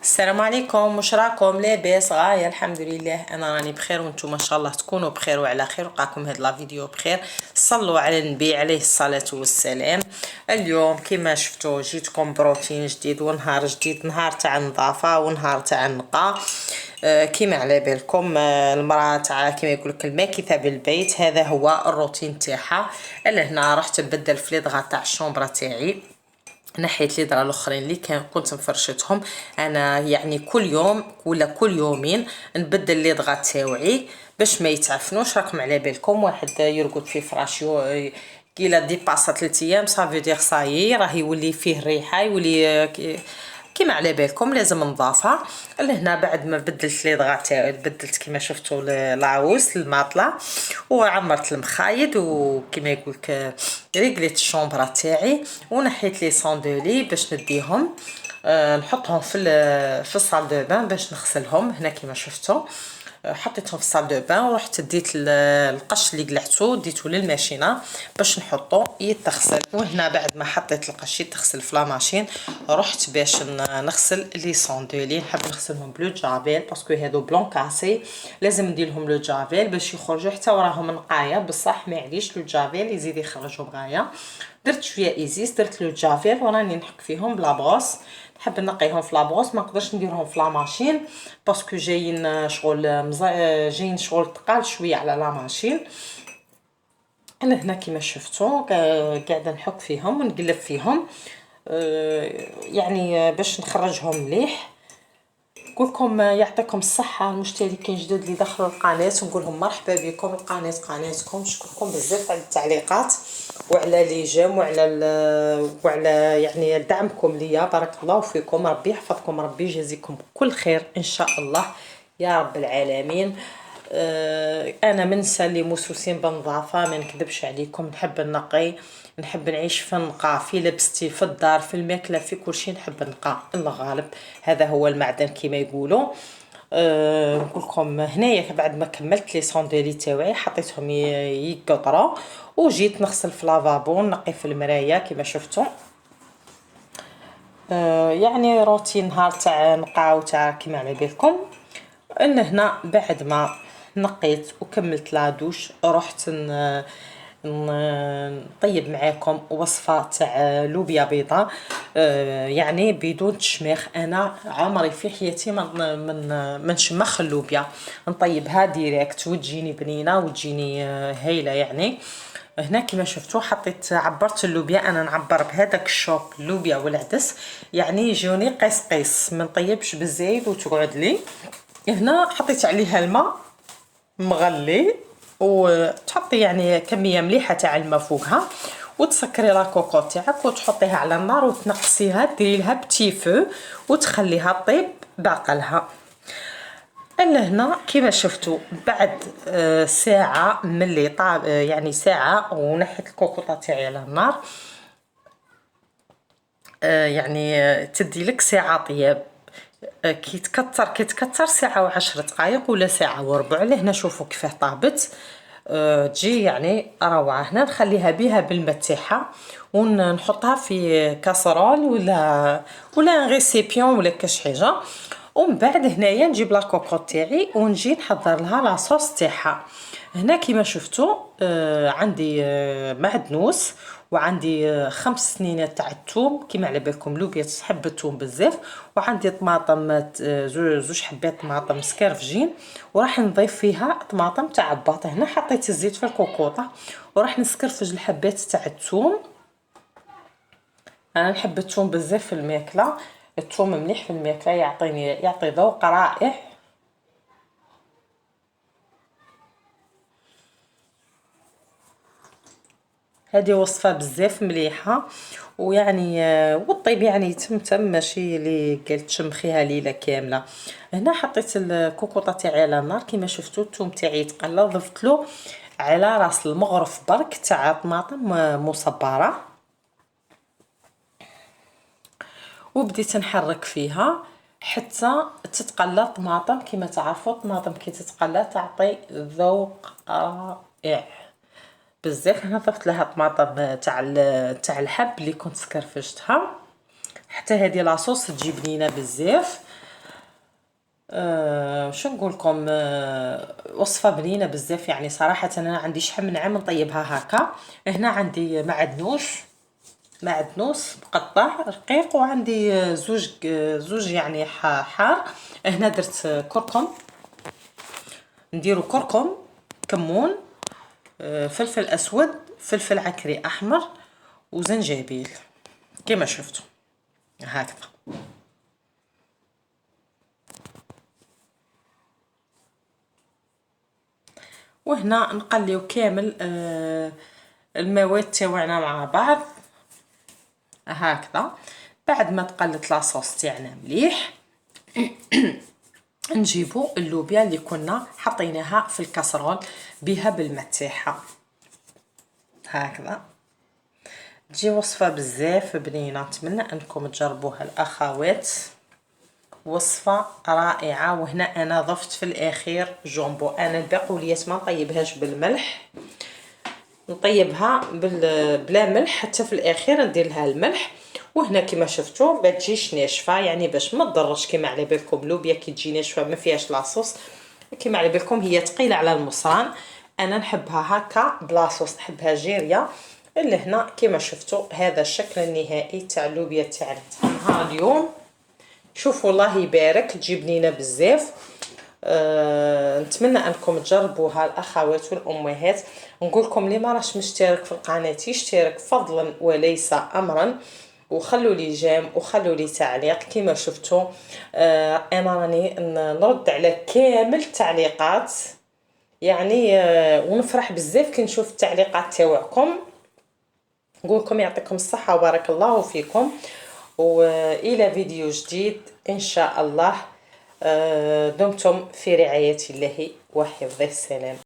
السلام عليكم، واش راكم؟ لاباس؟ غايه الحمد لله، انا راني بخير وانتم ما شاء الله تكونوا بخير وعلى خير، وقاكم هاد لا فيديو بخير. صلوا على النبي عليه الصلاه والسلام. اليوم كما شفتوا جيتكم بروتين جديد ونهار جديد، نهار تاع النظافه ونهار تاع النقاء. كيما على بالكم، المراه تاع كيما يقولك الماكثه بالبيت، هذا هو الروتين تاعها. لهنا رحت نبدل في لي دغا تاع الشومبره تاعي، نحيت لي درا الاخرين اللي كنت مفرشتهم. انا يعني كل يوم ولا كل يومين نبدل لي دغا تاوعي باش ما يتعفنوش. راكم على بالكم واحد يرقد في فراشيو كيلا ديباسا 3 ايام صافي دير صايي راه يولي فيه الريحه، يولي كيما على بالكم لازم نظافها. لهنا بعد ما بدلت لي دغا تاعي، بدلت كيما شفتوا العوس الماطله وعمرت المخايد، وكيما يقولك ريقليت الشومبره تاعي ونحيت لي صندولي باش نديهم نحطهم في الصال دو بان باش نغسلهم. هنا كيما شفتوا حطيتهم في الصال دو بان، ورحت ديت القش اللي قلعته ديته للماشينه باش نحطه يتغسل. وهنا بعد ما حطيت القش يتغسل في لا ماشين، رحت باش نغسل لي صندولي. نحب نغسلهم بلو جافيل باسكو هادو بلون كاسي، لازم ندير لهم لو جافيل باش يخرجوا حتى وراهم نقايه. بصح معليش لو جافيل يزيد يخرجوا بغايه. درت شويه ايزيس، درت لو جافيل وراني نحك فيهم بلا بروس. نحب نقيهم في لابروس، ما نقدرش نديرهم في لا ماشين باسكو جايين شغل جايين شغل ثقال شويه على لا ماشين. انا هنا كيما شفتوا قاعده نحك فيهم ونقلب فيهم يعني باش نخرجهم مليح. نقولكم يعطيكم الصحة المشتركين جدد اللي دخلوا القناة، ونقولهم مرحبا بكم. القناة قناتكم، نشكركم بزاف على التعليقات وعلى لي جيم وعلى يعني دعمكم ليا. بارك الله فيكم، ربي يحفظكم، ربي يجازيكم كل خير ان شاء الله يا رب العالمين. انا من الناس اللي موسوسين بالنظافه، ما نكذبش عليكم، نحب النقي، نحب نعيش في النقاء، في لبستي، في الدار، في الماكله، في كل شيء نحب النقاء. الله غالب، هذا هو المعدن كما يقولوا. نقول لكم هنايا بعد ما كملت لي صونديلي تاوعي حطيتهم يقطروا، وجيت نغسل في لافابو، نقي في المرايه كما شفتوا. يعني روتين نهار تاع نقاء وتاع كما على بالكم. هنا بعد ما نقيت وكملت لا دوش، رحت نطيب معاكم وصفه تاع لوبيا بيضاء يعني بدون تشميخ. انا عمري في حياتي ما نشمخ اللوبيا، نطيبها ديريكت وتجيني بنينه وتجيني هايله يعني. هنا كما شفتوا حطيت عبرت اللوبيا، انا نعبر بهذاك الشوب اللوبيا والعدس يعني يجوني قيس قيس، ما نطيبش بالزايد وتقعد لي. هنا حطيت عليها الماء مغلي، وتحطي يعني كميه مليحه تاع الماء فوقها، وتسكري لا كوكو تاعك وتحطيها على النار وتنقصيها، ديري لها بتي فو وتخليها طيب باقلها. انا هنا كيما شفتوا بعد ساعه ملي طاب يعني ساعه ونحيت الكوكوطه تاعي على النار، يعني تدي لك ساعه طياب. كي تكتر ساعه و10 دقائق ولا ساعه وربع. لهنا شوفوا كيفاه طابت، تجي يعني روعه. هنا نخليها بها بالماء تاعها ونحطها في كاسرول ولا غيسيبيون ولا كاش حاجه. ومن بعد هنايا نجيب لا كوكوط تاعي ونجي نحضر لها لاصوص تاعها. هنا كيما شفتوا عندي معدنوس، وعندي 5 سنينات تاع الثوم كيما على بالكم لوبيا تحب الثوم بزاف، وعندي طماطم زوج حبات طماطم سكرفجين، وراح نضيف فيها طماطم تاع عباط. هنا حطيت الزيت في الكوكوطه وراح نسكرفج الحبات تاع الثوم. انا نحب الثوم بزاف في الماكله، الثوم مليح في الماكله، يعطي ذوق رائع. هذه وصفه بزاف مليحه، ويعني والطيب يعني تم ماشي اللي قالت تشمخيها ليله كامله. هنا حطيت الكوكوطه تاعي على النار كيما شفتوا، الثوم تاعي تقلى، ضفت له على راس المغرف برك تاع طماطم مصبره، وبديت نحرك فيها حتى تتقلى الطماطم. كما تعرفوا الطماطم كي تتقلى تعطي ذوق رائع بزاف. هنا ضفت لها طماطم تاع الحب اللي كنت سكرفجتها، حتى هذه لاصوص تجي بنينه بزاف. شو نقول لكم، وصفه بنينه بزاف يعني صراحه. انا عندي شحال من عام نطيبها هكا. هنا عندي معدنوس مقطع رقيق، وعندي زوج يعني حار. هنا درت كركم، نديرو كركم، كمون، فلفل اسود، فلفل عكري احمر، وزنجبيل كما شفتوا هكذا. وهنا نقليو كامل المواد تاوعنا مع بعض هكذا. بعد ما تقلت لاصوص تاعنا مليح نجيبو اللوبيا اللي كنا حطيناها في الكاسرول بها بالماء تاعها هكذا. تجي وصفه بزاف بنينه، نتمنى انكم تجربوها الاخوات، وصفه رائعه. وهنا انا ضفت في الاخير جامبو. انا البقوليات ما نطيبهاش بالملح، نطيبها بلا ملح حتى في الاخير ندير لها الملح. وهنا كما شفتوا ما تجيش ناشفه، يعني باش ما تضرش. كما على بالكم لوبيا كي تجي ناشفه ما فيهاش لاصوص، كما على بالكم هي ثقيله على المصران. انا نحبها هكا بلاصوص، نحبها جيريه. اللي هنا كما شفتوا هذا الشكل النهائي تاع اللوبيا تاعنا نهار اليوم. شوفوا الله يبارك، تجي بنينه بزاف. نتمنى انكم تجربوها الاخوات والامهات. نقول لكم اللي ما راش مشترك في القناه يشترك فضلا وليس امرا، وخلوا لي جيم وخلوا لي تعليق. كما شفتوا انا راني نرد على كامل التعليقات يعني، ونفرح بزاف كي نشوف التعليقات تاعكم. نقول لكم يعطيكم الصحه وبارك الله فيكم، والى فيديو جديد ان شاء الله. دمتم في رعاية الله وحفظه. السلام.